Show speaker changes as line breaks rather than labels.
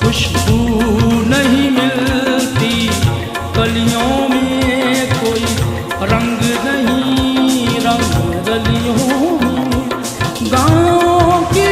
खुशबू नहीं मिलती, गलियों में कोई रंग नहीं, रंग गलियों में गाँव की